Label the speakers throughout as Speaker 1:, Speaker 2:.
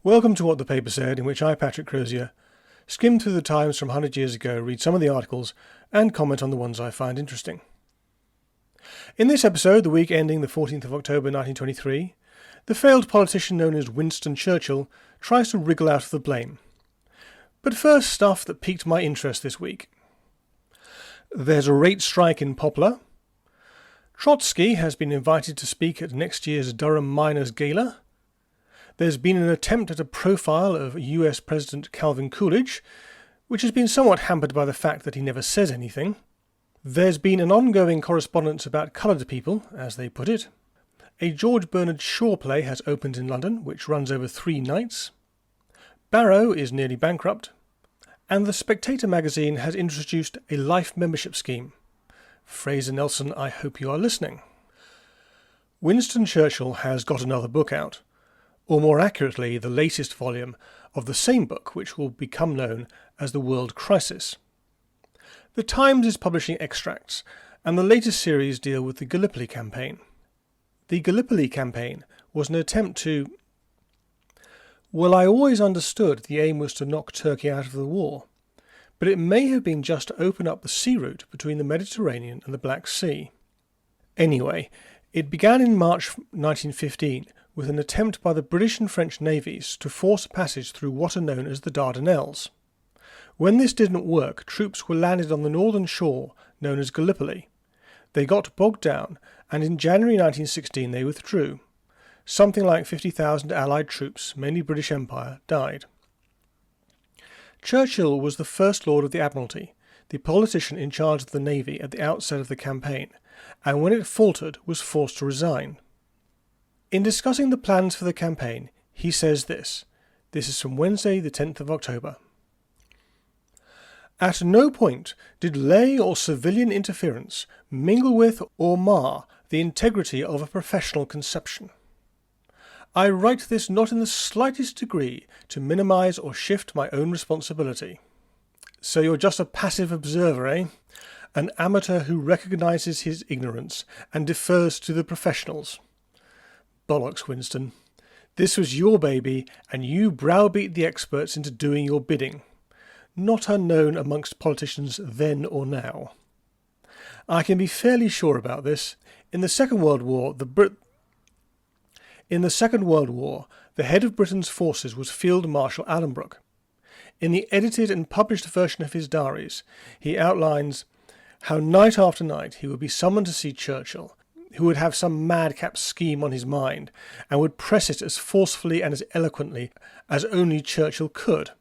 Speaker 1: Welcome to What the Paper Said, in which I, Patrick Crozier, skim through the Times from 100 years ago, read some of the articles, and comment on the ones I find interesting. In this episode, the week ending the 14th of October 1923, the failed politician known as Winston Churchill tries to wriggle out of the blame. But first, stuff that piqued my interest this week. There's a rate strike in Poplar. Trotsky has been invited to speak at next year's Durham Miners' Gala. There's been an attempt at a profile of US President Calvin Coolidge, which has been somewhat hampered by the fact that he never says anything. There's been an ongoing correspondence about coloured people, as they put it. A George Bernard Shaw play has opened in London, which runs over 3 nights. Barrow is nearly bankrupt. And The Spectator magazine has introduced a life membership scheme. Fraser Nelson, I hope you are listening. Winston Churchill has got another book out, or more accurately, the latest volume of the same book, which will become known as The World Crisis. The Times is publishing extracts, and the latest series deal with the Gallipoli campaign. The Gallipoli campaign was an attempt to... Well, I always understood the aim was to knock Turkey out of the war, but it may have been just to open up the sea route between the Mediterranean and the Black Sea. Anyway, it began in March 1915 with an attempt by the British and French navies to force a passage through what are known as the Dardanelles. When this didn't work, troops were landed on the northern shore, known as Gallipoli. They got bogged down, and in January 1916 they withdrew. Something like 50,000 Allied troops, mainly British Empire, died. Churchill was the First Lord of the Admiralty, the politician in charge of the Navy at the outset of the campaign, and when it faltered was forced to resign. In discussing the plans for the campaign, he says this. This is from Wednesday, the 10th of October. At no point did lay or civilian interference mingle with or mar the integrity of a professional conception. I write this not in the slightest degree to minimise or shift my own responsibility. So you're just a passive observer, eh? An amateur who recognises his ignorance and defers to the professionals. Bollocks, Winston. This was your baby, and you browbeat the experts into doing your bidding. Not unknown amongst politicians then or now. I can be fairly sure about this. In the Second World War, the head of Britain's forces was Field Marshal Alanbrooke. In the edited and published version of his diaries, he outlines how night after night he would be summoned to see Churchill, who would have some madcap scheme on his mind, and would press it as forcefully and as eloquently as only Churchill could.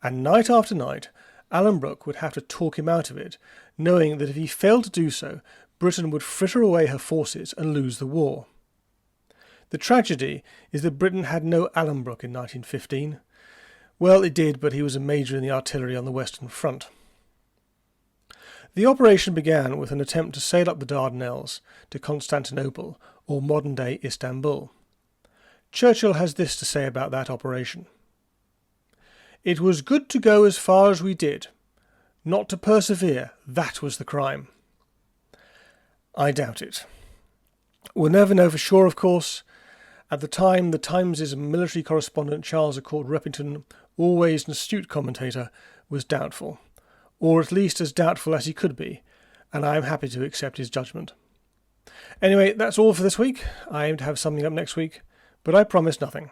Speaker 1: And night after night, Alanbrooke would have to talk him out of it, knowing that if he failed to do so, Britain would fritter away her forces and lose the war. The tragedy is that Britain had no Alanbrooke in 1915. Well, it did, but he was a major in the artillery on the Western Front. The operation began with an attempt to sail up the Dardanelles to Constantinople, or modern-day Istanbul. Churchill has this to say about that operation. It was good to go as far as we did. Not to persevere, that was the crime. I doubt it. We'll never know for sure, of course. At the time, the Times' military correspondent Charles Accord Reppington, always an astute commentator, was doubtful, or at least as doubtful as he could be, and I am happy to accept his judgment. Anyway, that's all for this week. I aim to have something up next week, but I promise nothing.